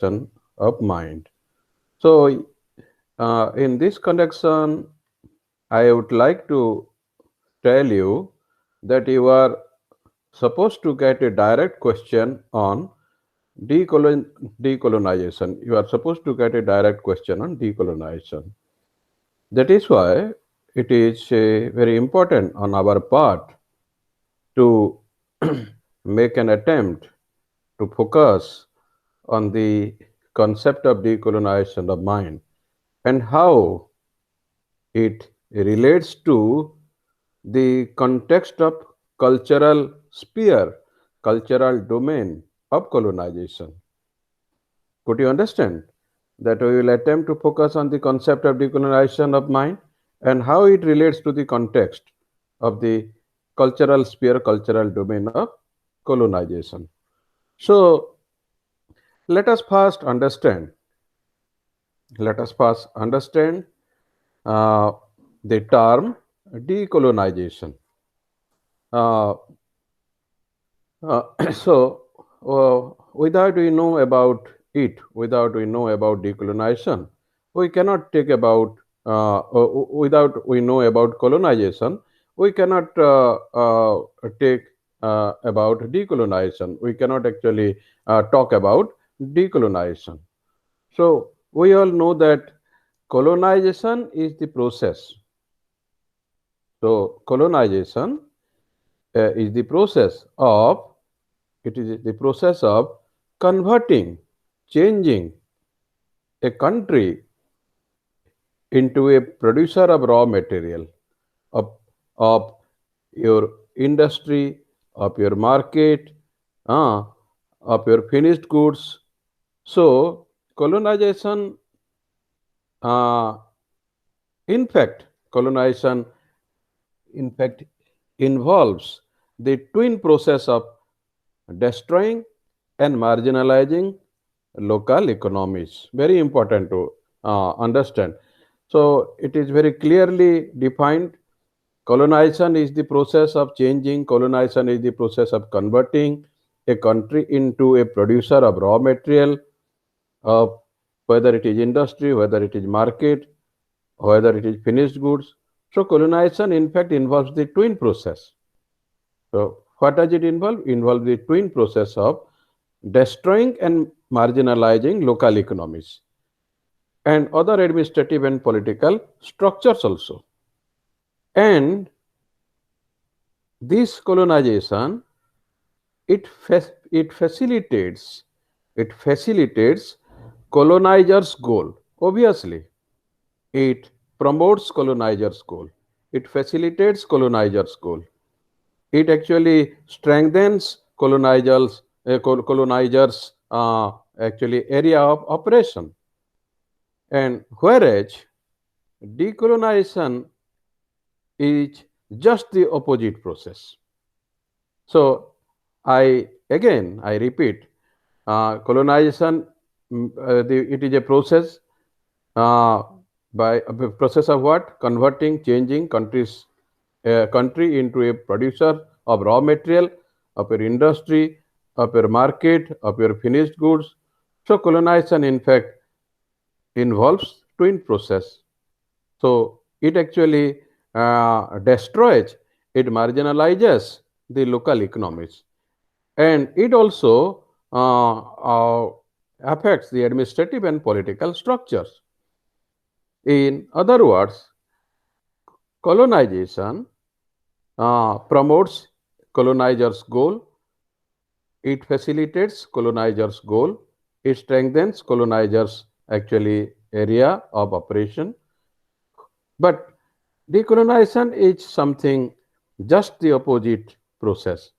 of mind. So, in this connection, I would like to tell you that you are supposed to get a direct question on decolonization. You are supposed to get a direct question on decolonization. That is why it is very important on our part to make an attempt to focus on the concept of decolonization of mind and how it relates to the context of cultural sphere, cultural domain of colonization. Could you understand that we will attempt to focus on the concept of decolonization of mind and how it relates to the context of the cultural sphere, cultural domain of colonization. So let us first understand, let us first understand uh, the term decolonization. Uh, so, without we know about it, without we know about decolonization, we cannot take about, without we know about colonization, we cannot take about decolonization. We cannot actually talk about decolonization. So, we all know that colonization is the process. So, colonization is the process of it is the process of converting, changing a country into a producer of raw material, of, of your industry, of your market, uh, of your finished goods. So, colonization, uh, in fact, colonization, in fact, involves the twin process of destroying and marginalizing local economies. Very important to understand. So, it is very clearly defined. Colonization is the process of changing, colonization is the process of converting a country into a producer of raw material, of whether it is industry, whether it is market, whether it is finished goods. So, colonization in fact involves the twin process. So, what does it involve? Involve the twin process of destroying and marginalizing local economies and other administrative and political structures also. And this colonization it facilitates colonizers' goal. Obviously, it promotes colonizers' goal. It facilitates colonizers' goal. It actually strengthens colonizers actually area of operation. And whereas decolonization is just the opposite process. So, I repeat, colonization, it is a process uh, by a process of what? Converting, changing country into a producer of raw material, of your industry, of your market, of your finished goods. So, colonization, in fact, involves twin process. So, it actually destroys, it marginalizes the local economies, and it also affects the administrative and political structures. In other words, colonization promotes colonizers' goal, it facilitates colonizers' goal, it strengthens colonizers' actually area of operation. But decolonization is something just the opposite process,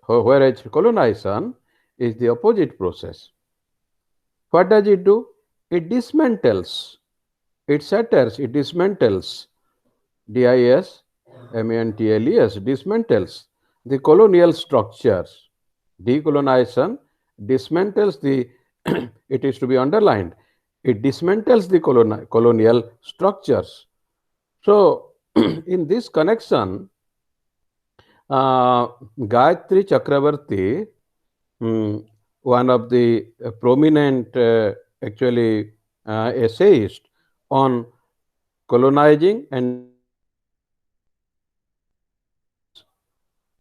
whereas colonization is the opposite process. What does it do? It dismantles, it shatters, it dismantles, DISMANTLES, dismantles the colonial structures. Decolonization dismantles the, it is to be underlined, it dismantles the colonial structures. So, in this connection, Gayatri Chakravarti one of the prominent essayist on colonizing and decolonizing.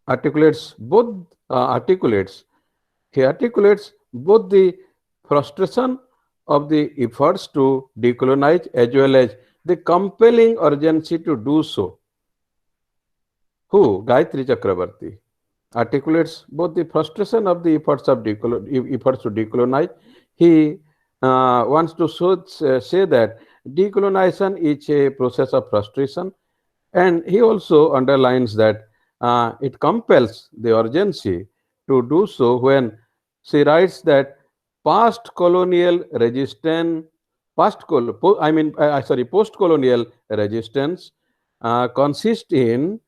Articulates both articulates He articulates both the frustration of the efforts to decolonize as well as the compelling urgency to do so. Who? Gayatri Chakrabarti articulates both the frustration of the efforts to decolonize. He wants to say that decolonization is a process of frustration, and he also underlines that it compels the urgency to do so when she writes that past colonial resistance, post colonial resistance consists in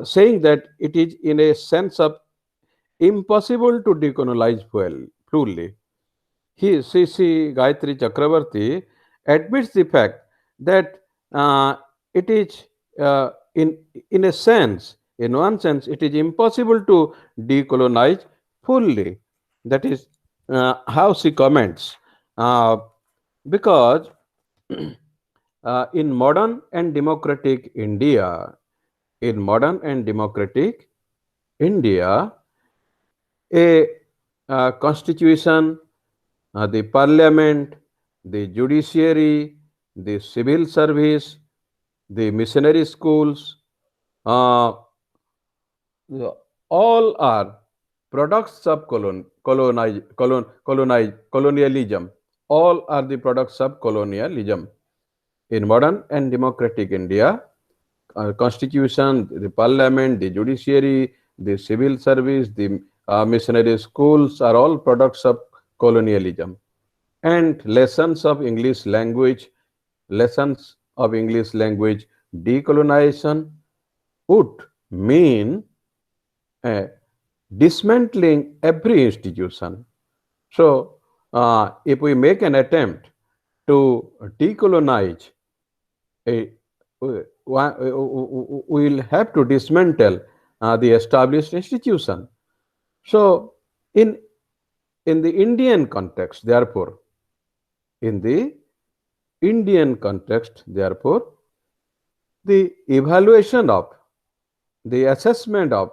saying that it is in a sense of impossible to decolonize fully. She, Gayatri Chakravarti, admits the fact that it is, in a sense, in one sense, it is impossible to decolonize fully. That is how she comments. Uh, because in modern and democratic India, in modern and democratic India, a constitution, the parliament, the judiciary, the civil service, the missionary schools, uh, all are products of colonialism. All are the products of colonialism. In modern and democratic India, constitution, the parliament, the judiciary, the civil service, the missionary schools are all products of colonialism. And lessons of English language decolonization would mean uh, dismantling every institution. So, if we make an attempt to decolonize, a, we will have to dismantle the established institution. So, in in the Indian context, therefore, in the Indian context, therefore, the evaluation of, the assessment of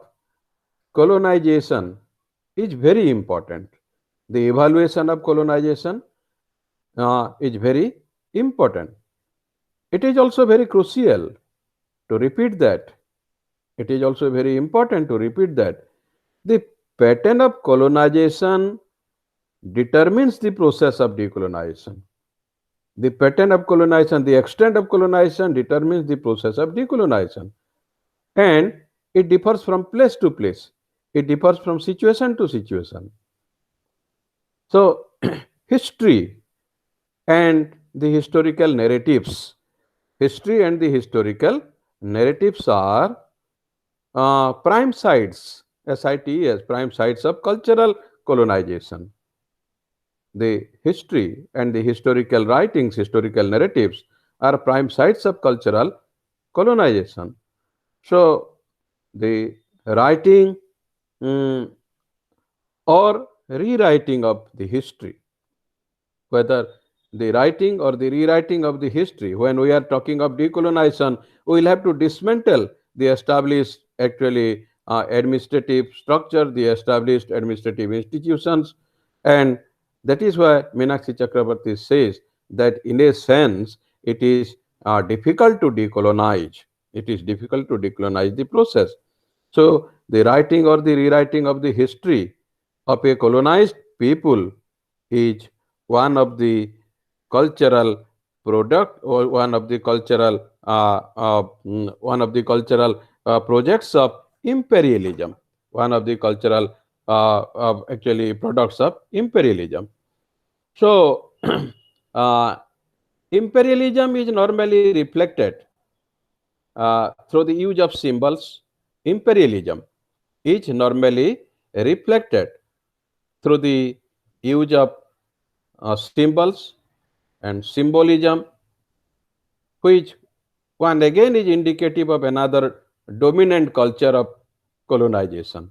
colonization is very important. The evaluation of colonization is very important. It is also very crucial to repeat that. It is also very important to repeat that the pattern of colonization determines the process of decolonization. The pattern of colonization, the extent of colonization determines the process of decolonization. And it differs from place to place. It differs from situation to situation. So, history and the historical narratives. History and the historical narratives are prime sites, SITES, prime sites of cultural colonization. The history and the historical writings, historical narratives are prime sites of cultural colonization. So, the writing mm, or rewriting of the history, whether the writing or the rewriting of the history, when we are talking of decolonization, we will have to dismantle the established administrative structure, the established administrative institutions, and that is why Meenakshi Chakrabarti says that in a sense it is difficult to decolonize. It is difficult to decolonize the process. So, the writing or the rewriting of the history of a colonized people is one of the cultural product or one of the cultural projects of imperialism, one of the cultural products of imperialism. So, uh, imperialism is normally reflected through the use of symbols. Imperialism is normally reflected through the use of symbols and symbolism, which one again is indicative of another dominant culture of colonization.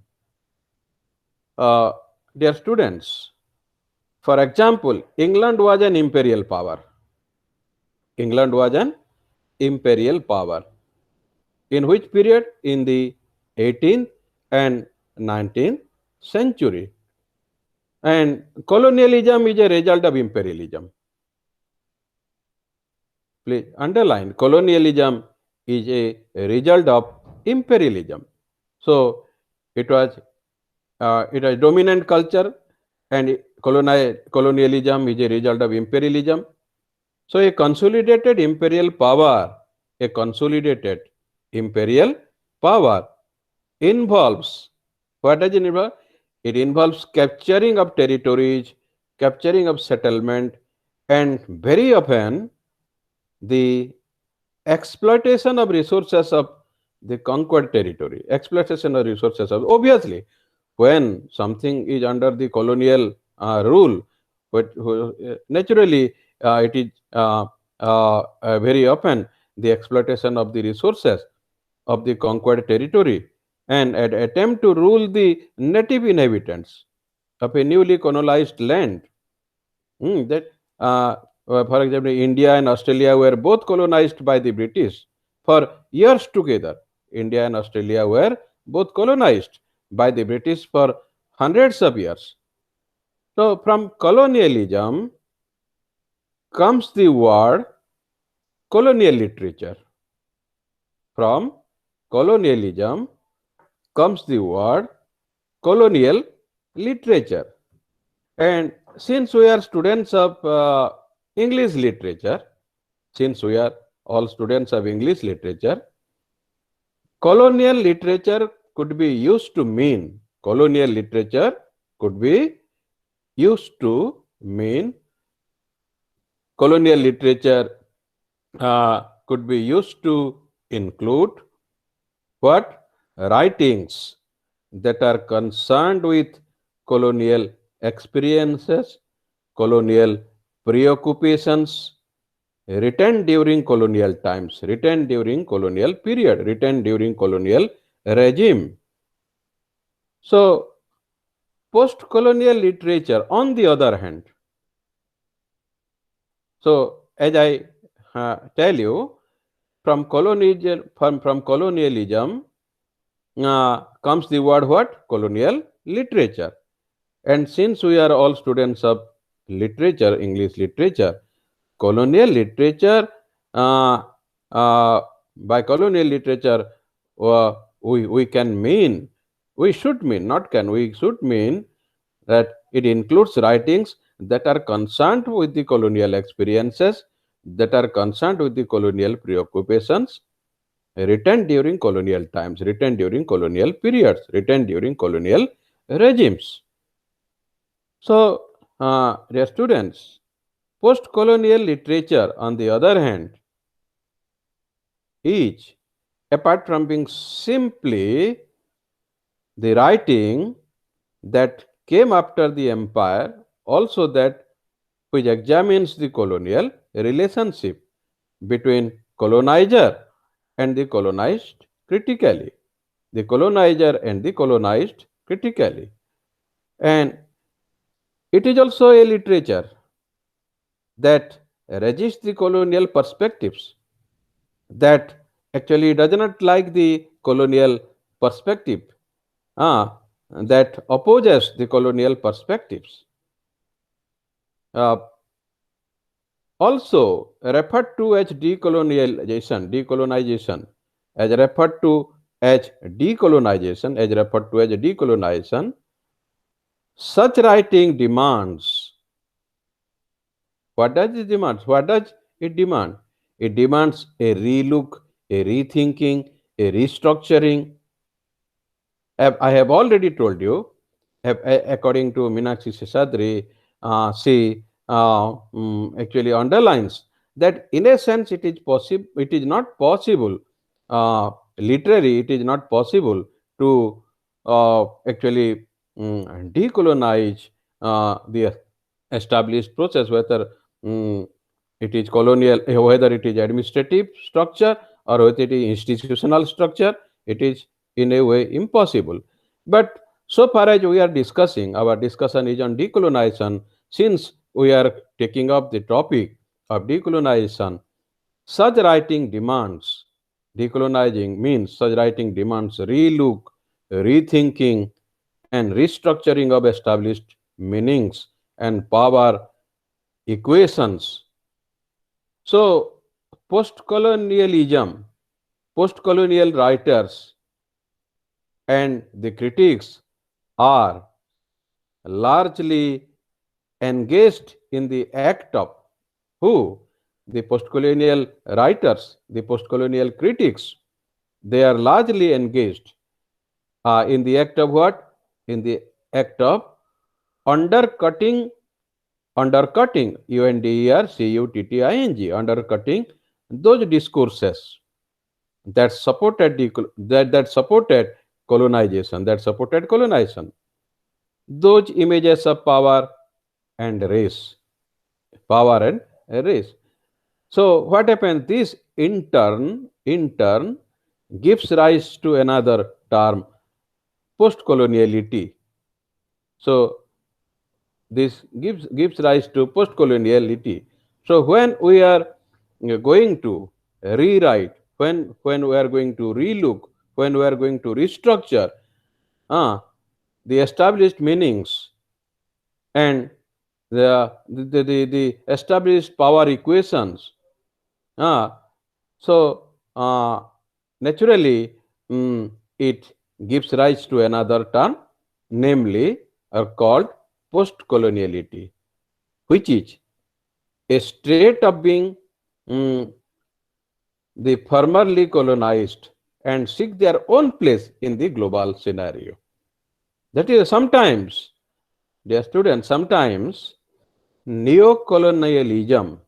Uh, Dear students, for example, England was an imperial power. England was an imperial power. In which period? In the 18th and 19th century. And colonialism is a result of imperialism. Please underline, colonialism is a result of imperialism. So it was dominant culture, and colonialism is a result of imperialism. So a consolidated imperial power involves, what does it involve? It involves capturing of territories, capturing of settlement, and very often the exploitation of resources of the conquered territory. Exploitation of resources of, obviously, when something is under the colonial rule, but naturally it is very often the exploitation of the resources of the conquered territory and an attempt to rule the native inhabitants of a newly colonized land. That, for example, India and Australia were both colonized by the British for years together. India and Australia were both colonized by the British for hundreds of years. So, from colonialism comes the word colonial literature. From colonialism comes the word colonial literature. And since we are students of English literature, since we are all students of English literature, colonial literature could be used to mean, colonial literature could be used to mean, colonial literature could be used to include what? Writings that are concerned with colonial experiences, colonial preoccupations, written during colonial times, written during colonial period, written during colonial regime. So, post-colonial literature, on the other hand, so as I tell you, from colonialism comes the word what? Colonial literature. And since we are all students of literature, English literature, colonial literature, uh, uh, by colonial literature, we can mean, we should mean, not can, we should mean that it includes writings that are concerned with the colonial experiences, that are concerned with the colonial preoccupations, written during colonial times, written during colonial periods, written during colonial regimes. So, dear students, post colonial literature, on the other hand, is, apart from being simply the writing that came after the empire, also that which examines the colonial relationship between colonizer and the colonized critically, the colonizer and the colonized critically. And it is also a literature that resists the colonial perspectives, that actually does not like the colonial perspective, that opposes the colonial perspectives. Uh, Also referred to as decolonization, as referred to as decolonization, such writing demands. What does it demand? What does it demand? It demands a relook, a rethinking, a restructuring. I have already told you, according to Meenakshi Seshadri, she actually underlines that in a sense it is possible, it is not possible, literally it is not possible to actually decolonize the established process, whether it is colonial, whether it is administrative structure or whether it is institutional structure, it is in a way impossible. But So far as we are discussing, our discussion is on decolonization. Since we are taking up the topic of decolonization, such writing demands, decolonizing means such writing demands relook, rethinking, and restructuring of established meanings and power equations. So, post-colonialism, post-colonial writers and the critics are largely engaged in the act of who? The post-colonial writers, the post-colonial critics. They are largely engaged in the act of what? In the act of undercutting, undercutting, UNDERCUTTING, undercutting those discourses that supported that supported colonization, that supported colonization. Those images of and race, power and race. So what happens? This in turn gives rise to another term, post-coloniality. So this gives rise to post-coloniality. So when we are going to rewrite, when we are going to relook, when we are going to restructure uh, the established meanings and the established power equations, uh, so naturally it gives rise to another term, namely called post-coloniality, which is a state of being mm, the formerly colonized and seek their own place in the global scenario. That is sometimes, dear students, sometimes neocolonialism,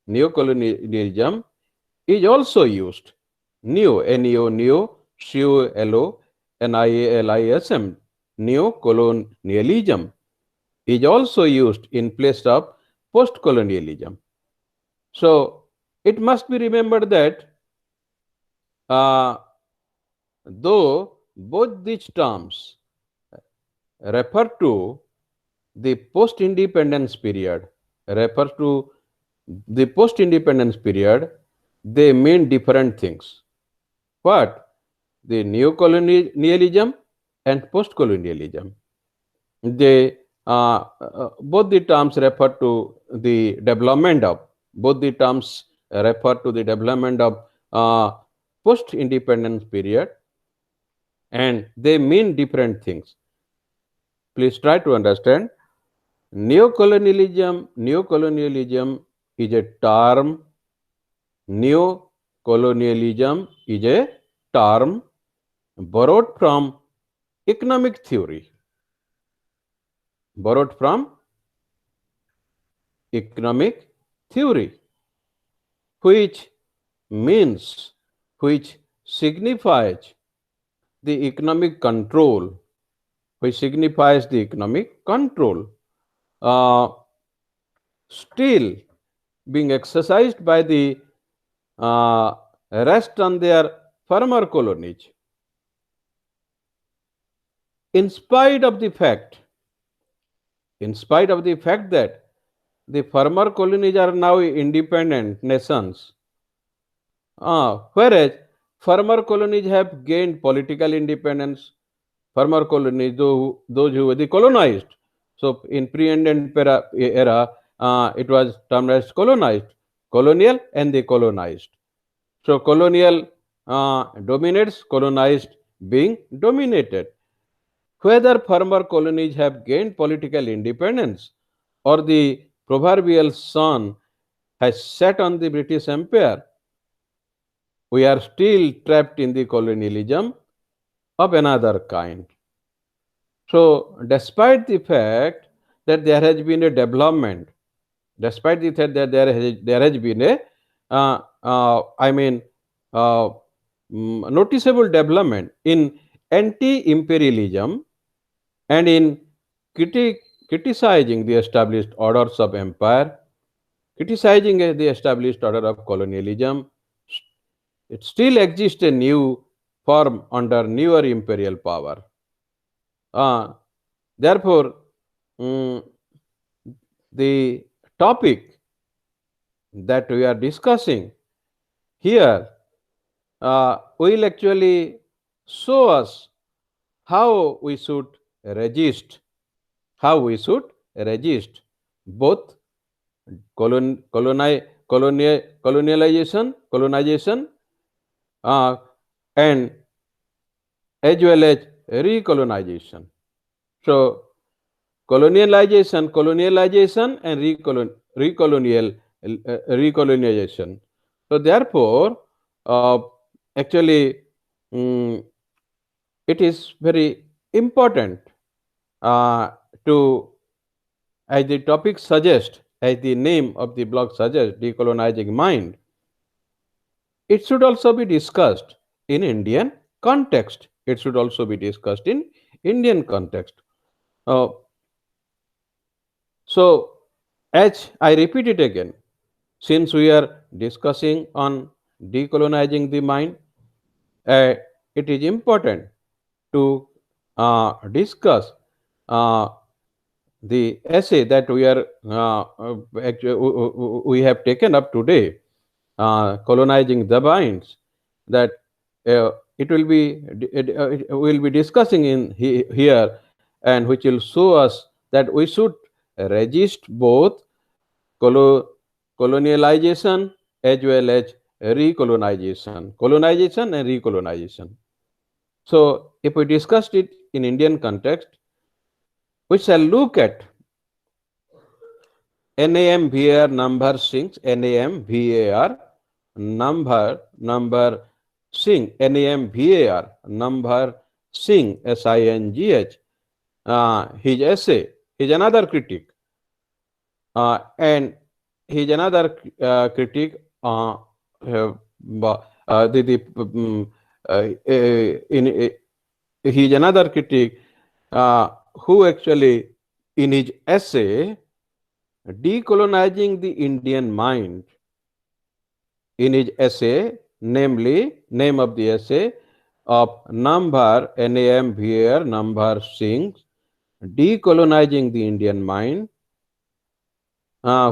neocolonialism is also used. Neo, COLONIALISM, neocolonialism is also used in place of post-colonialism. So it must be remembered that uh, though both these terms refer to the post-independence period, refer to the post-independence period, they mean different things. What? The neocolonialism and post-colonialism. They both the terms refer to the development of, both the terms refer to the development of post-independence period, and they mean different things. Please try to understand. Neocolonialism is a term. Neocolonialism is a term borrowed from economic theory, borrowed from economic theory, which means, which signifies the economic control, which signifies the economic control, uh, still being exercised by the uh, rest on their former colonies, in spite of the fact, in spite of the fact that the former colonies are now independent nations, whereas former colonies have gained political independence. Former colonies, those who were the colonized. So in pre-independent era, it was termed as colonized, colonial and the colonized. So colonial dominates, colonized being dominated. Whether former colonies have gained political independence or the proverbial sun has set on the British Empire, we are still trapped in the colonialism of another kind. So, despite the fact that there has been a development, despite the fact that there has been a, I mean, uh, noticeable development in anti-imperialism and in criticizing the established orders of empire, criticizing the established order of colonialism, it still exists a new form under newer imperial power. Uh, Therefore, mm, the topic that we are discussing here will actually show us how we should resist, how we should resist both colonization, uh, and as well as recolonization. So, colonialization, and recolonization. So, therefore, uh, actually, mm, it is very important uh, to, as the topic suggests, as the name of the blog suggests, decolonizing mind, it should also be discussed in Indian context. It should also be discussed in Indian context. Uh, so, as I repeat it again, since we are discussing on decolonizing the mind, uh, it is important to discuss uh, the essay that we have taken up today, colonizing the minds, that it will be we will be discussing in here, and which will show us that we should resist both colo- colonialization as well as colonization and recolonization. So, if we discussed it in Indian context, we shall look at NAMVAR number sinks, NAMVAR number sing, NAMVAR number sing, SINGH, his essay, is another critique, and his another critique, in he is another critic who actually, in his essay, Decolonizing the Indian Mind, in his essay, namely, name of the essay of number NAMVR number Singh, Decolonizing the Indian Mind,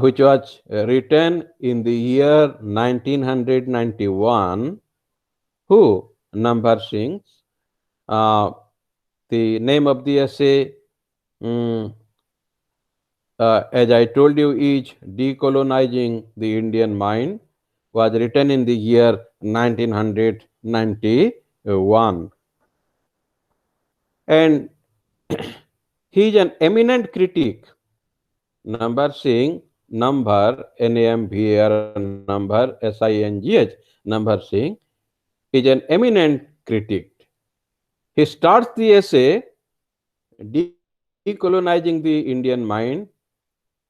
which was written in the year 1991, who number Singh, uh, the name of the essay, mm, as I told you, is Decolonizing the Indian Mind, was written in the year 1991. And he is an eminent critic. Number Singh, number NAMVAR, number SINGH, number Singh is an eminent critic. He starts the essay Decolonizing the Indian Mind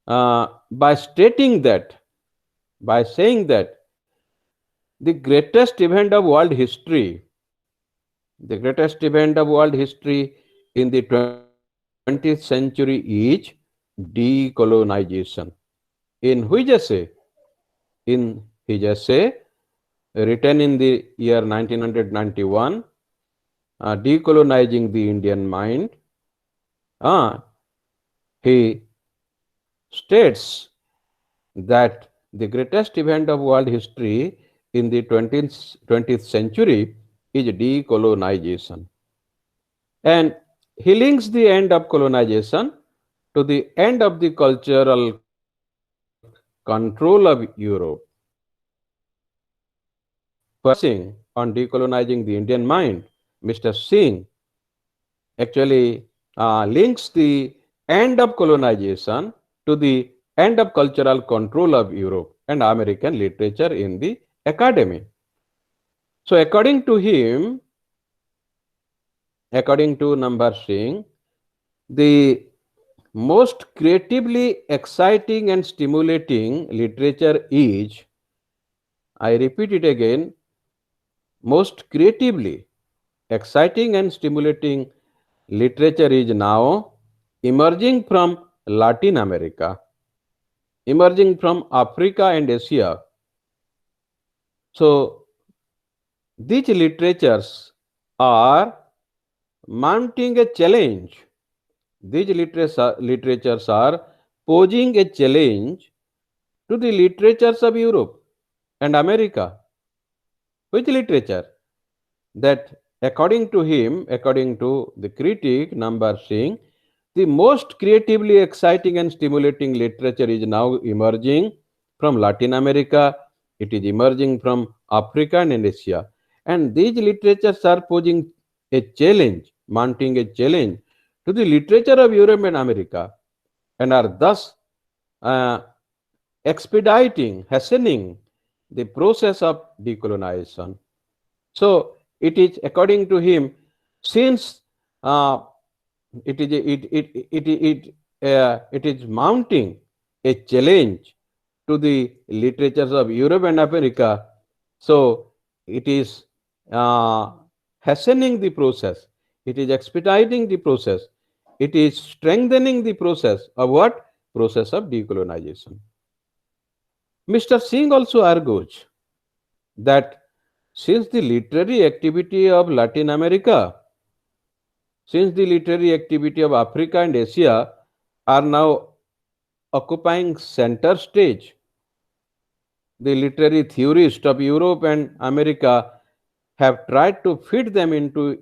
by stating that, by saying that the greatest event of world history, the greatest event of world history in the 20th century is decolonization. In which essay? In his essay written in the year 1991, Decolonizing the Indian Mind, he states that the greatest event of world history in the 20th century is decolonization. And he links the end of colonization to the end of the cultural control of Europe. Focusing on decolonizing the Indian mind, Mr. Singh actually links the end of colonization to the end of cultural control of Europe and American literature in the academy. So, according to Number Singh, the most creatively exciting and stimulating literature is, I repeat it again, most creatively exciting and stimulating literature is now emerging from Latin America, emerging from Africa and Asia. So, these literatures are mounting a challenge. These literatures are posing a challenge to the literatures of Europe and America. Which literature? That according to him, according to the critic number Singh, the most creatively exciting and stimulating literature is now emerging from Latin America, it is emerging from Africa and Asia. And these literatures are posing a challenge, mounting a challenge to the literature of Europe and America, and are thus uh, expediting, hastening the process of decolonization. So it is according to him, since uh, it is mounting a challenge to the literatures of Europe and America. So it is uh, hastening the process. It is expediting the process. It is strengthening the process of what? Process of decolonization. Mr. Singh also argues that since the literary activity of Latin America, since the literary activity of Africa and Asia are now occupying center stage, the literary theorists of Europe and America have tried to fit them into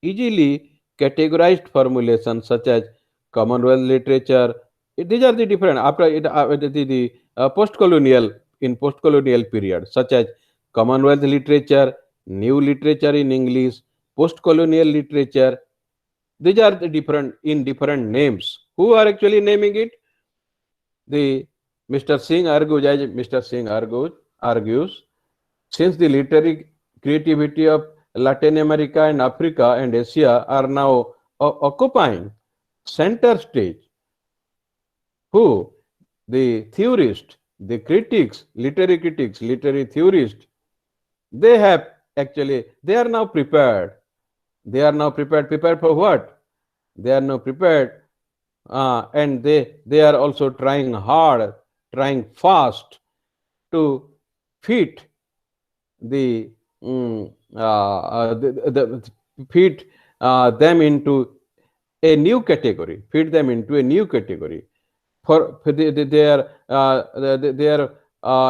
easily categorized formulations such as Commonwealth literature. These are the different after the post-colonial in post-colonial period, such as Commonwealth literature, new literature in English, post-colonial literature. These are the different in different names. Who are actually naming it? The Mr. Singh argues, as Mr. Singh argues, since the literary creativity of Latin America and Africa and Asia are now occupying center stage, who the theorists, the critics, literary theorists, they have actually they are now prepared. They are now prepared. Prepared for what? They are now prepared, and they are also trying hard, trying fast to fit the, feed them into a new category, feed them into a new category. For they are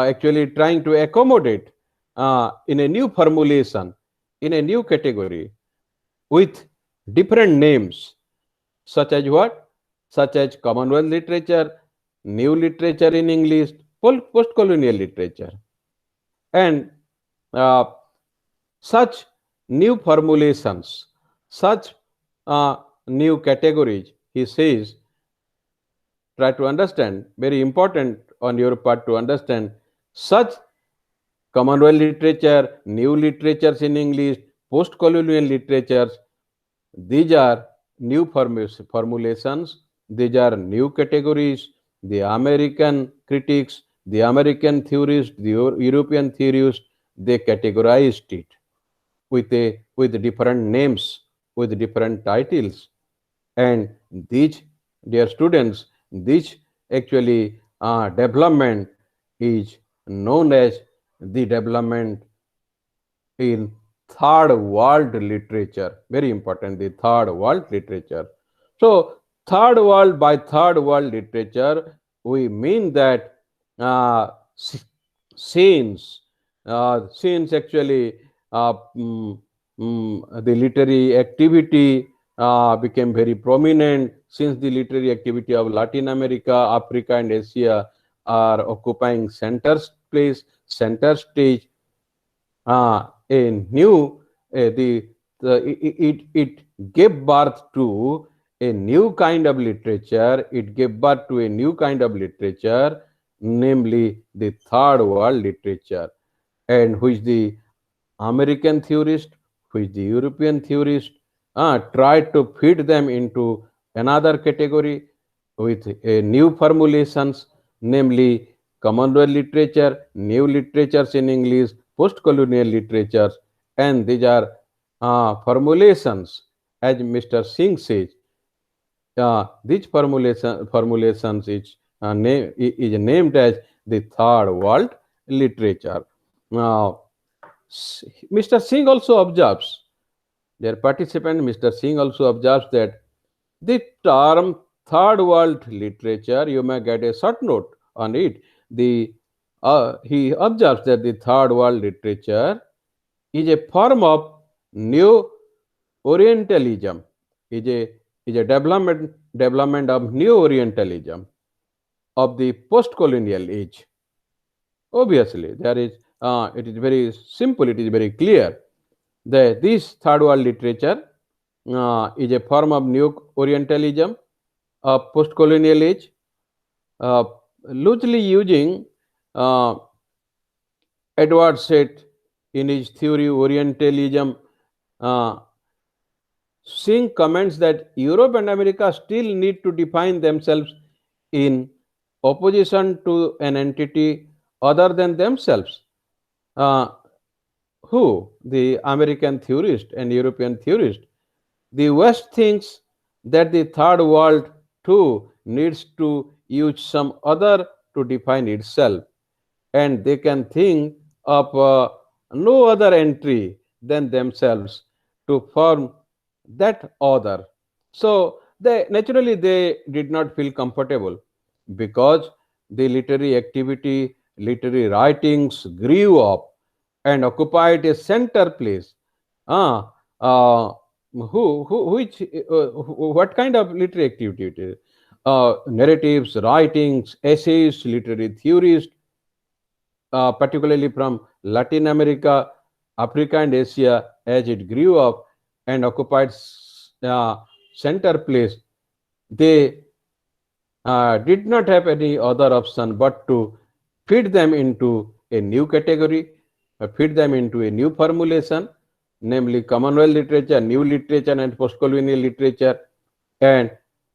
actually trying to accommodate in a new formulation, in a new category with different names, such as what? Such as Commonwealth literature, new literature in English, post-colonial literature, and uh, such new formulations, such new categories, he says, try to understand, very important on your part to understand such Commonwealth literature, new literatures in English, post colonial literatures. These are new formulations, these are new categories. The American critics, the American theorists, the European theorists, they categorized it with different names, with different titles. And these, dear students, this actually development is known as the development in third world literature. Very important, the third world literature. So, third world, by third world literature, we mean that uh, scenes, scenes actually, the literary activity became very prominent since the literary activity of Latin America, Africa, and Asia are occupying center place, center stage. A new it gave birth to a new kind of literature. It gave birth to a new kind of literature, namely the third world literature, and which the American theorist, which the European theorist tried to fit them into another category with a new formulations, namely Commonwealth literature, new literatures in English, post-colonial literatures, and these are formulations, as Mr. Singh says, these formulations is named as the third world literature. Now, Mr. Singh also observes, Their participant, Mr. Singh, also observes that the term third world literature, you may get a short note on it. He observes that the third world literature is a form of new Orientalism, is a, is a development of new Orientalism of the post-colonial age. Obviously, it is very simple, it is very clear. This third world literature is a form of new Orientalism of post-colonial age, uh, loosely using uh, Edward said in his theory Orientalism. uh, Singh comments that Europe and America still need to define themselves in opposition to an entity other than themselves. Uh, who? The American theorist and European theorist. The West thinks that the third world too needs to use some other to define itself, and they can think of no other entry than themselves to form that other. So they naturally they did not feel comfortable because the literary activity, literary writings grew up and occupied a center place. Ah, which, what kind of literary activity it is? Narratives, writings, essays, literary theories, particularly from Latin America, Africa, and Asia, as it grew up and occupied center place, they did not have any other option but to feed them into a new category, feed them into a new formulation, namely Commonwealth literature, new literature, and post-colonial literature, and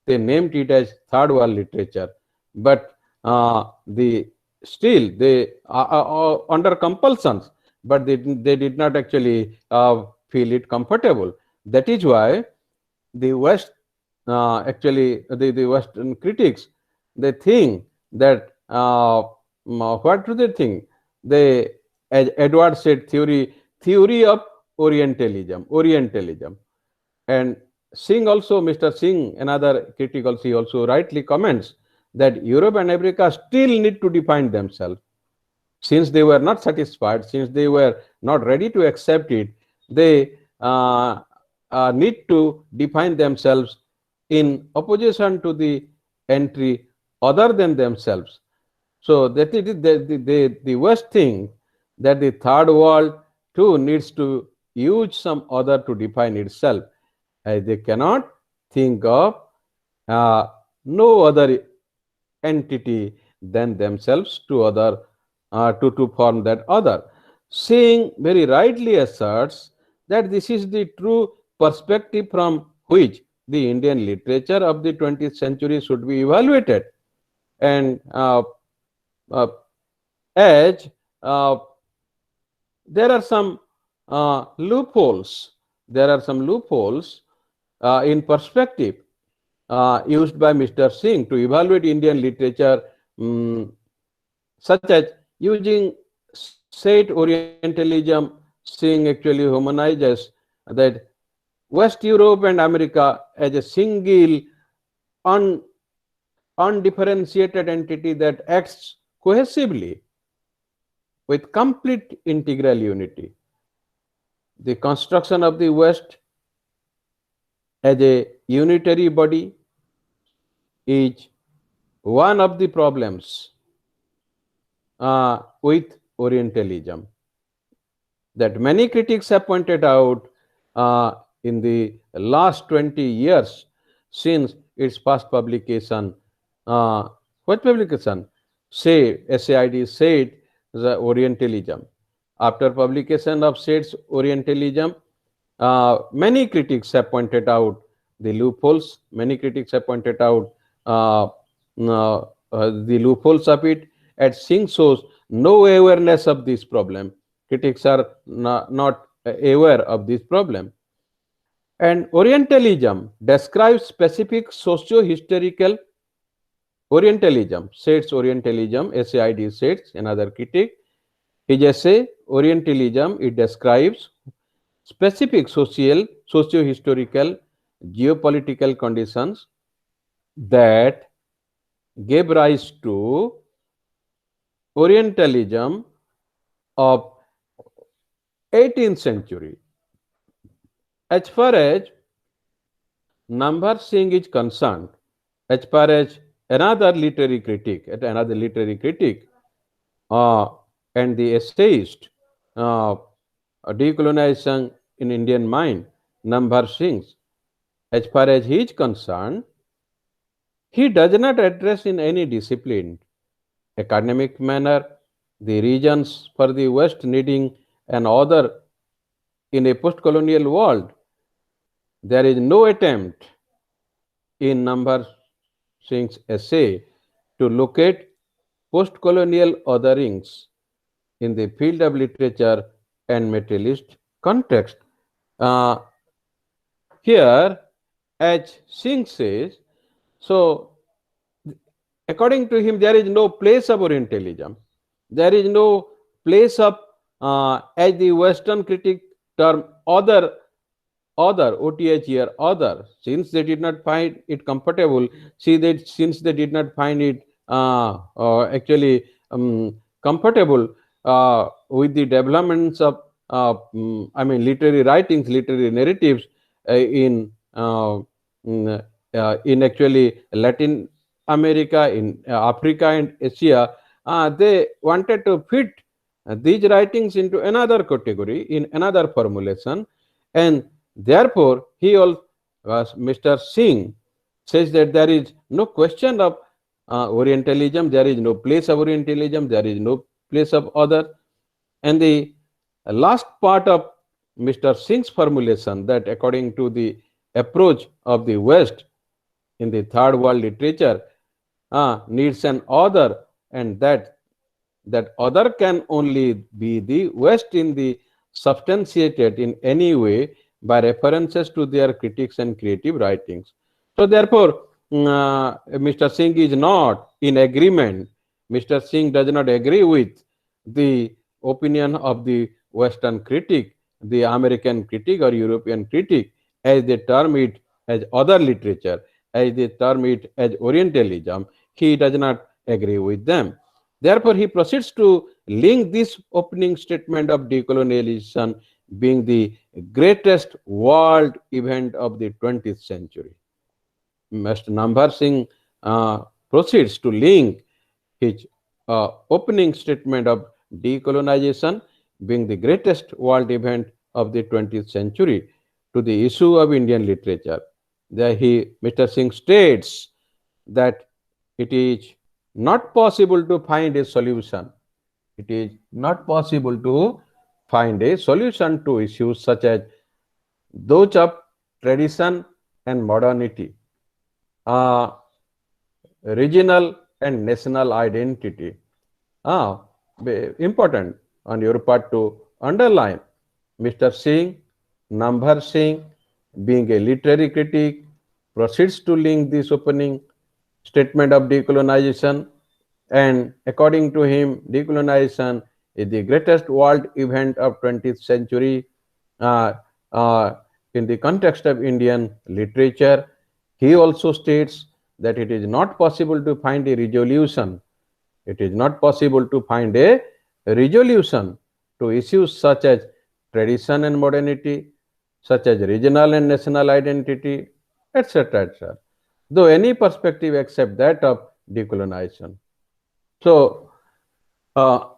they named it as third world literature. But the still they are under compulsions, but they did not actually feel it comfortable. That is why the West, actually the Western critics, they think that what do they think? They, as Edward said, theory of Orientalism, and Singh also, Mr. Singh, another critic also, he also rightly comments that Europe and America still need to define themselves. Since they were not satisfied, since they were not ready to accept it, they need to define themselves in opposition to the entry other than themselves. So that it is the worst thing that the third world too needs to use some other to define itself, as they cannot think of uh, no other entity than themselves to form that other. Singh very rightly asserts that this is the true perspective from which the Indian literature of the 20th century should be evaluated. And uh, as there are some loopholes, there are some loopholes in perspective used by Mr. Singh to evaluate Indian literature, such as using said Orientalism. Singh actually humanizes that West Europe and America as a single, un, undifferentiated entity that acts cohesively with complete integral unity. The construction of the West as a unitary body is one of the problems with Orientalism that many critics have pointed out in the last 20 years since its first publication. What publication? Say, SAID said the Orientalism. After publication of Said's Orientalism, many critics have pointed out the loopholes. Many critics have pointed out the loopholes of it. At Singh shows no awareness of this problem. Critics are not aware of this problem. And Orientalism describes specific socio-historical Orientalism. Said's Orientalism, SAID Said's, another critic. His essay, Orientalism, it describes specific social, socio-historical, geopolitical conditions that gave rise to Orientalism of 18th century. As far as Nambar Singh is concerned, as far as another literary critic, uh, and the essayist, uh, decolonization in Indian mind, Nambar Singh, as far as he is concerned, he does not address in any disciplined academic manner the reasons for the West needing an other in a post-colonial world. There is no attempt in Nambar Singh's essay to locate post-colonial otherings in the field of literature and materialist context. Uh, Here, as Singh says, so according to him, there is no place of Orientalism. There is no place of, as the Western critic term, other OTH here, other, since they did not find it comfortable, see that since they did not find it actually comfortable with the developments of literary writings, literary narratives in actually Latin America, in Africa and Asia, they wanted to fit these writings into another category, in another formulation, and therefore he also, Mr. Singh says that there is no question of Orientalism, there is no place of Orientalism, there is no place of other. And the last part of Mr. Singh's formulation, that according to the approach of the West in the third world literature, needs an other, and that other can only be the West in the substantiated in any way by references to their critics and creative writings. So therefore, Mr. Singh is not in agreement. Mr. Singh does not agree with the opinion of the Western critic, the American critic or European critic, as they term it as other literature, as they term it as Orientalism. He does not agree with them. Therefore, he proceeds to link this opening statement of decolonialization being the greatest world event of the 20th century. Mr. Nambar Singh proceeds to link his opening statement of decolonization being the greatest world event of the 20th century to the issue of Indian literature. There Mr. Singh states that it is not possible to find a solution. It is not possible to find a solution to issues such as those of tradition and modernity, uh, regional and national identity. Ah, Important on your part to underline. Mr. Singh, Nambar Singh, being a literary critic, proceeds to link this opening statement of decolonization, and according to him, decolonization is the greatest world event of 20th century uh, uh, in the context of Indian literature. He also states that it is not possible to find a resolution. It is not possible to find a resolution to issues such as tradition and modernity, such as regional and national identity, etc., etc., though any perspective except that of decolonization. So, uh,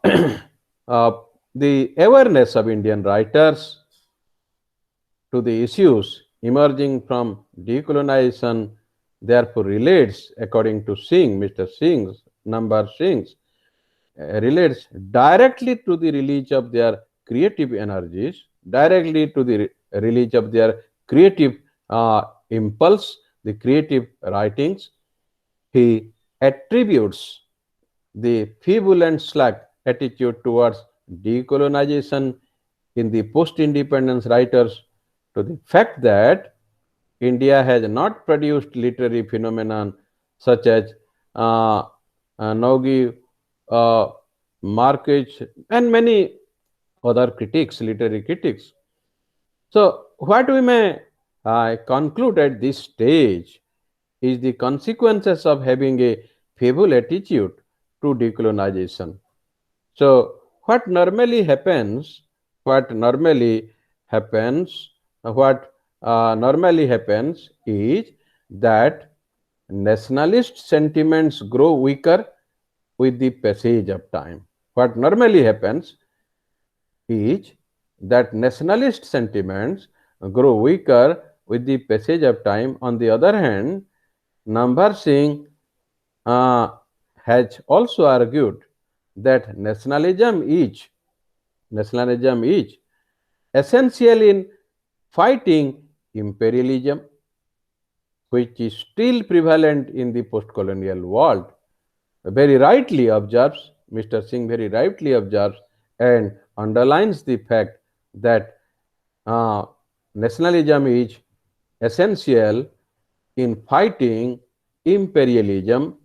uh, the awareness of Indian writers to the issues emerging from decolonization therefore relates, according to Singh, Mr. Singh's, Nambar Singh's, relates directly to the release of their creative energies, directly to the release of their creative impulse, the creative writings. He attributes the feeble and slack attitude towards decolonization in the post-independence writers to the fact that India has not produced literary phenomenon such as uh, Naugi, uh, Marquez, and many other critics, literary critics, So, what we may conclude at this stage is the consequences of having a favorable attitude to decolonization. So, what happens, what normally happens is that nationalist sentiments grow weaker with the passage of time. What normally happens is that nationalist sentiments grow weaker with the passage of time. On the other hand, Nambar Singh uh, has also argued that nationalism is essential in fighting imperialism, which is still prevalent in the post-colonial world. Very rightly observes, Mr. Singh very rightly observes and underlines the fact that uh, nationalism is essential in fighting imperialism,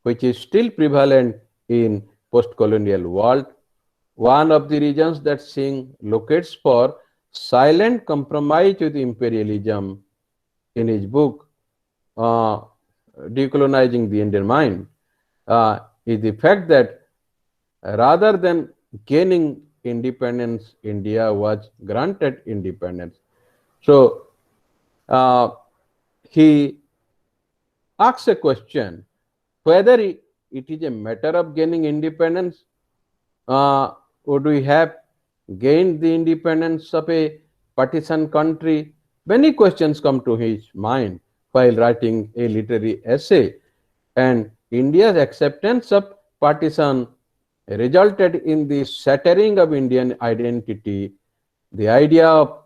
which is still prevalent in post-colonial world. One of the reasons that Singh locates for silent compromise with imperialism in his book uh, Decolonizing the Indian Mind is the fact that rather than gaining independence, India was granted independence. So uh, he asks a question whether it is a matter of gaining independence. Would we have gained the independence of a partisan country? Many questions come to his mind while writing a literary essay, and India's acceptance of partisan resulted in the shattering of Indian identity. The idea of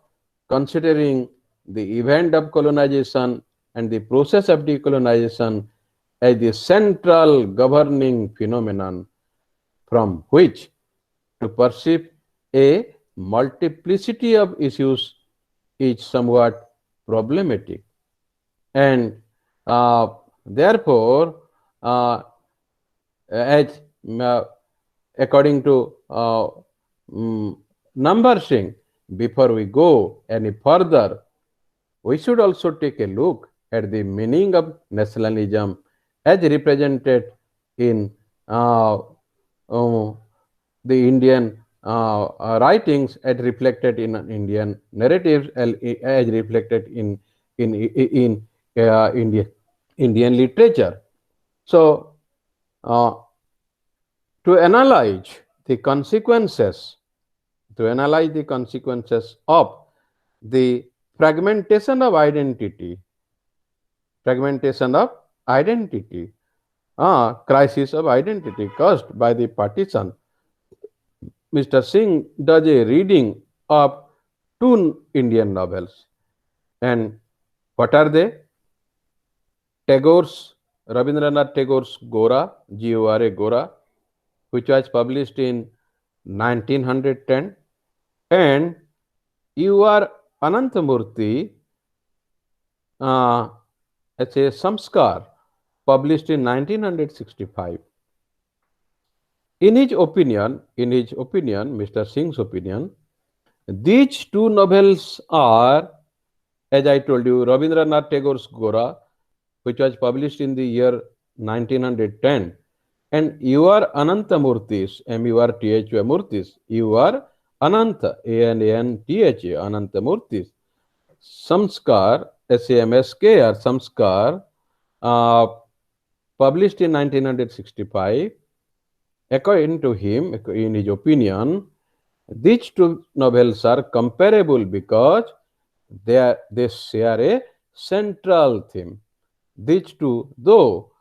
considering the event of colonization and the process of decolonization as the central governing phenomenon from which to perceive a multiplicity of issues is somewhat problematic. And uh, therefore, uh, as according to Number Singh, before we go any further, we should also take a look at the meaning of nationalism as represented in uh, uh, the Indian writings, as reflected in Indian narratives, as reflected in Indian literature. So, uh, to analyze the consequences, to analyze the consequences of the fragmentation of identity, fragmentation of identity, crisis of identity caused by the partition. Mr. Singh does a reading of two Indian novels. And what are they? Tagore's, Rabindranath Tagore's Gora, G-O-R-A, Gora, which was published in 1910, and you are Anantamurti, uh, it's a Samskar, published in 1965. In his opinion, Mr. Singh's opinion, these two novels are, as I told you, Rabindranath Tagore's Gora, which was published in the year 1910, and you are Anantamurti's, M-U-R-T-H-A Murti's, you are Ananta, A-N-A-N-T-H-A, Anantamurti's, Samskar, S-A-M-S-K-R, Samskar, uh, published in 1965. According to him, in his opinion, these two novels are comparable because they share a central theme. These two, though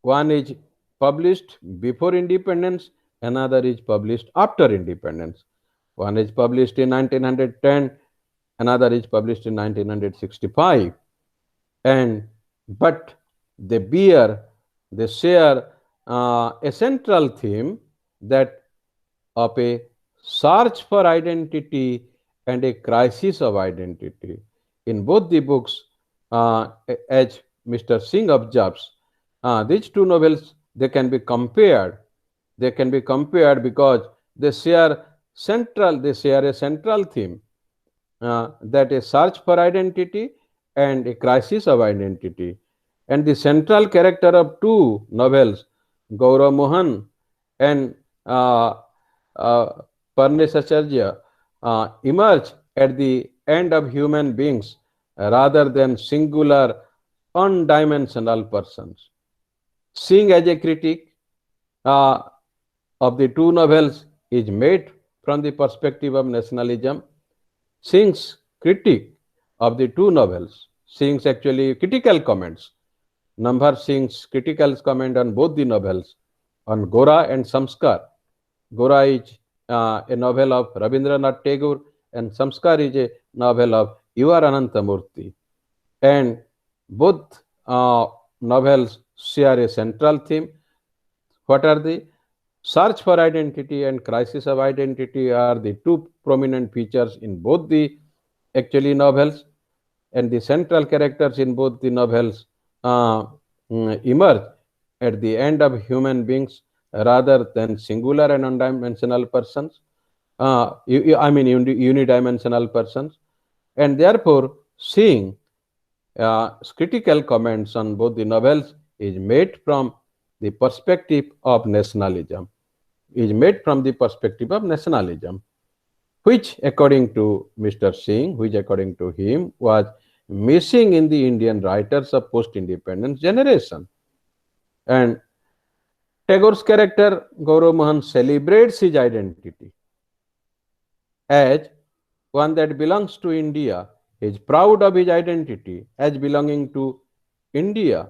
one is published before independence, another is published after independence. One is published in 1910, another is published in 1965. And but they bear, they share a central theme, that of a search for identity and a crisis of identity. In both the books, as Mr. Singh observes, these two novels, they can be compared. They can be compared because they share a central theme. that a search for identity and a crisis of identity. And the central character of two novels, Gaurav Mohan and uh, uh, Parnesacharya, emerge at the end of human beings rather than singular, undimensional persons. Seeing as a critic uh, of the two novels is made from the perspective of nationalism. Singh's critique of the two novels, Singh's actually critical comments, Nambhar Singh's critical comment on both the novels, on Gora and Samskar. Gora is a novel of Rabindranath Tagore, and Samskar is a novel of U.R. Anantamurthy. And both novels share a central theme. What are the search for identity and crisis of identity are the two prominent features in both the actually novels, and the central characters in both the novels uh, emerge at the end of human beings rather than singular and undimensional persons. I mean unidimensional persons, and therefore seeing critical comments on both the novels is made from the perspective of nationalism. Is made from the perspective of nationalism, which according to Mr. Singh, which according to him was missing in the Indian writers of post-independence generation. And Tagore's character Gaurav Mohan celebrates his identity as one that belongs to India. He is proud of his identity as belonging to India.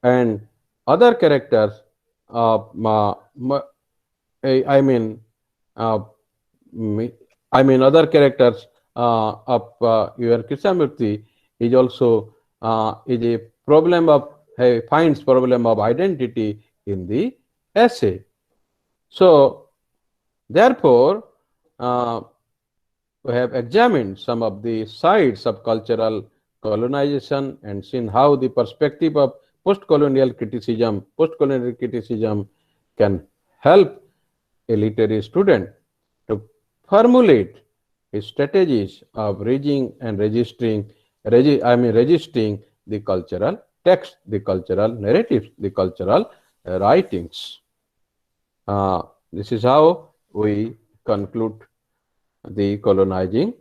And other characters, I mean, uh, other characters of your Krishnamurti is also is a problem of finds problem of identity in the essay. So therefore, uh, we have examined some of the sides of cultural colonization and seen how the perspective of post-colonial criticism can help a literary student to formulate strategies of reading and registering the cultural text, the cultural narratives, the cultural writings. This is how we conclude the colonizing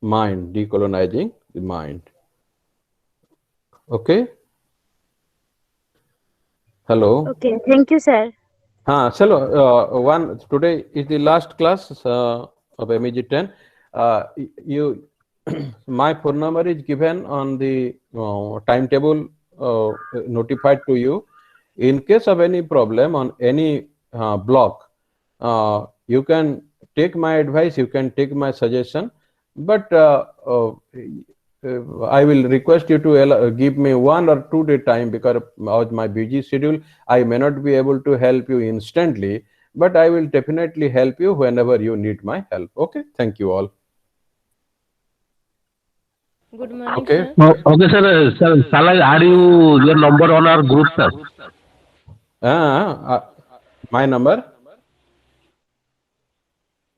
mind, decolonizing the mind. Okay. Hello. Okay, thank you, sir. Chalo, one today is the last class of MEG-10. You, my phone number is given on the timetable notified to you. In case of any problem on any block, you can take my advice, you can take my suggestion, but I will request you to give me 1 or 2 day time because of my busy schedule. I may not be able to help you instantly, but I will definitely help you whenever you need my help. Okay, thank you all. Good morning, Okay. sir. Okay, sir. Sir, shall I add you your number on our group, sir? Uh, uh, my number.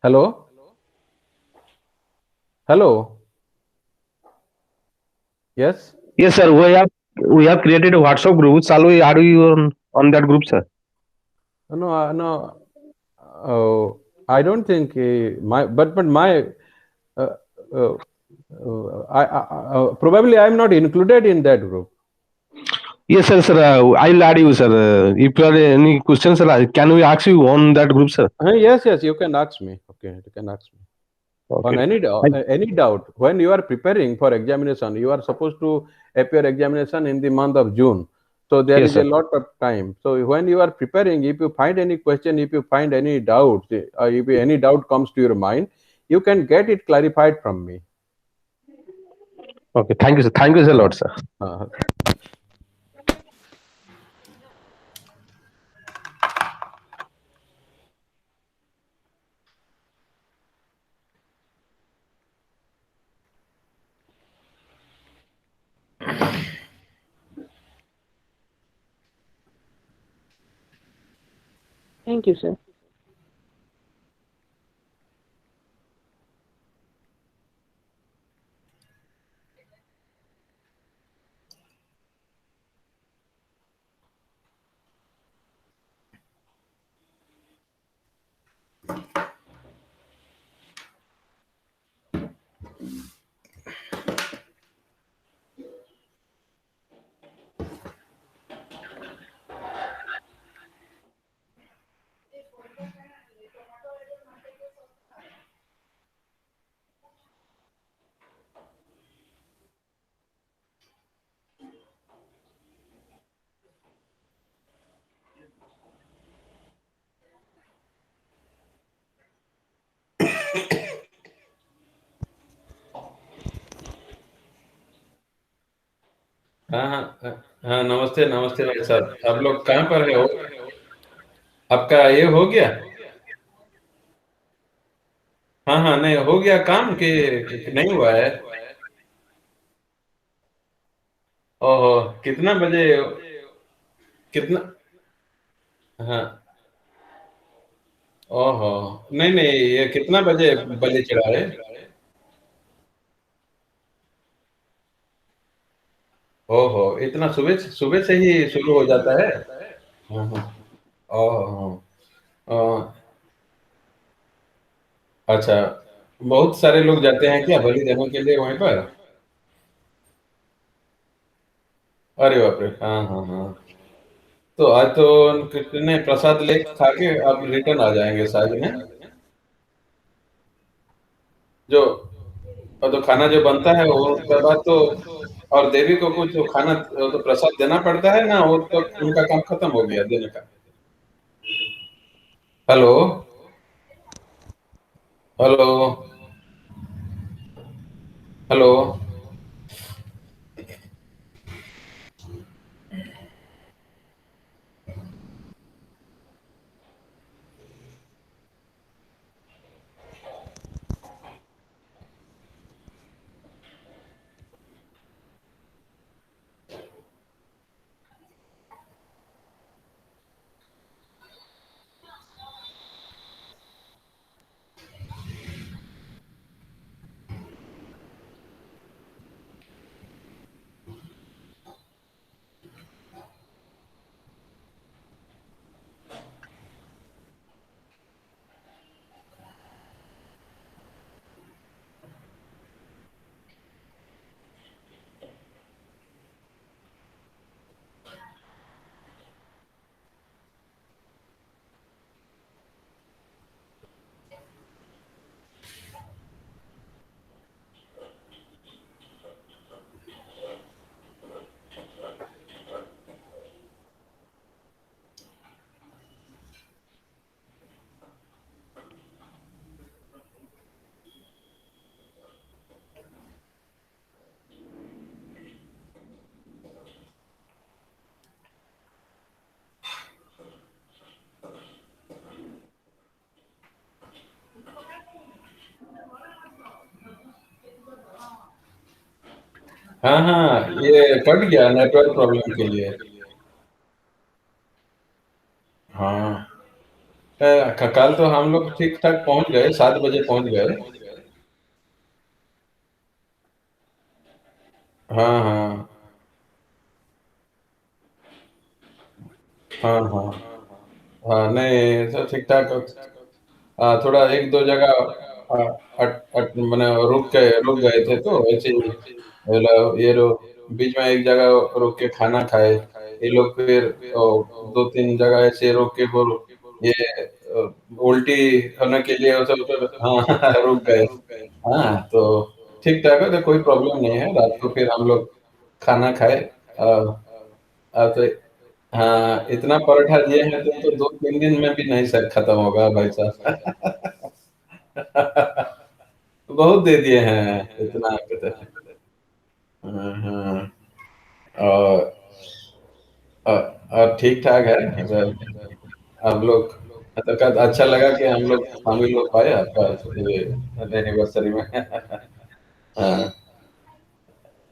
Hello. Hello. Yes. Yes, sir. We have created a WhatsApp group. Shall we add you on that group, sir? No, no. I don't think my, but my, uh, uh, probably I am not included in that group. Yes, sir. Sir, I'll add you, sir. If you have any questions, sir, can we ask you on that group, sir? Yes, yes, you can ask me. Okay, you can ask me on Okay. any doubt. When you are preparing for examination, you are supposed to appear examination in the month of June. So there Yes, is a sir. lot of time. So when you are preparing, if you find any question, if you find any doubt, if any doubt comes to your mind, you can get it clarified from me. Okay. Thank you, sir. Thank you, sir, lot, sir. Uh, Thank you, sir. नमस्ते नमस्ते भाई साहब, आप लोग कहाँ पर है हो? आपका ये हो गया? हाँ हाँ, नहीं हो गया काम कि नहीं हुआ है? ओहो, कितना बजे? कितना? हाँ। ओहो, नहीं नहीं, ये कितना बजे बलि चढ़ाए? ओहो, इतना सुबह सुबह से ही शुरू हो जाता है? हाँ हाँ। ओहो। ओह, अच्छा, बहुत सारे लोग जाते हैं क्या बलि देने के लिए वहीं पर? अरे बाप रे, हाँ हाँ हाँ। तो आज तो कितने प्रसाद ले खा के आप रिटर्न आ जाएंगे शायद में? जो और तो खाना जो बनता है वो उसके बाद तो, और देवी को कुछ तो खाना तो प्रसाद देना पड़ता है ना, वो तो उनका काम खत्म हो गया देने का। हेलो। हेलो। हेलो। हाँ हाँ, ये कट गया नेटवर्क प्रॉब्लम के लिए। हाँ। कल तो हम लोग ठीक ठाक पहुंच गए, 7 बजे पहुंच गए। हाँ हाँ। हाँ हाँ। हाँ नहीं, तो ठीक ठाक। थोड़ा एक दो जगह आ, मैंने रुक गए थे तो ऐसे ही, मतलब ये बीच में एक जगह रुक के खाना खाए ये लोग, फिर दो तीन जगह ऐसे रुक के वो ये उल्टी होने के लिए हाँ रुक गए। हाँ तो ठीक ठाक है, तो कोई प्रॉब्लम नहीं है। रात को फिर हम लोग खाना खाए। आ, तो हाँ, इतना पराठा दिए हैं तो 2-3 दिन में भी नहीं सर खत्म होगा भाई साहब। बहुत दे दिए हैं इतना कहते हैं। हाँ हाँ। और और ठीक ठाक है मतलब, हम लोग तो अच्छा लगा कि हम लोग शामिल हो पाए आपका ये एनिवर्सरी में। हाँ।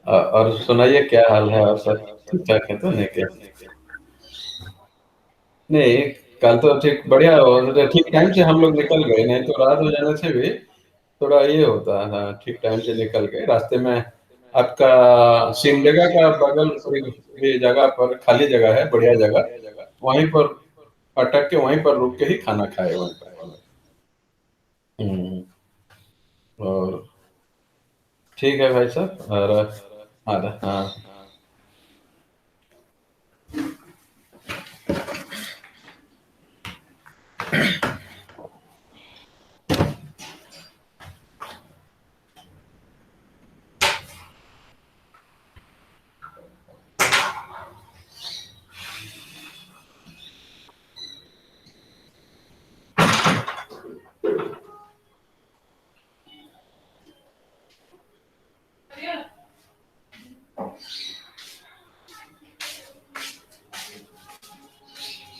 और सुनाइए क्या हाल है, और सब ठीक ठाक है तो नहीं क्या? नहीं, कल तो ठीक बढ़िया हो, तो ठीक टाइम से हम लोग निकल गए, नहीं तो रात हो जाने से भी थोड़ा ये होता है। हाँ, ठीक टाइम से निकल गए। रास्ते में आपका सिमडेगा का बगल ये जगह पर खाली जगह है, बढ़िया जगह, वहीं पर अटक के वहीं पर रुक के ही खाना खाए वहीं पर हम लोग। हम्म। और ठीक है भाई साहब। और हाँ हाँ।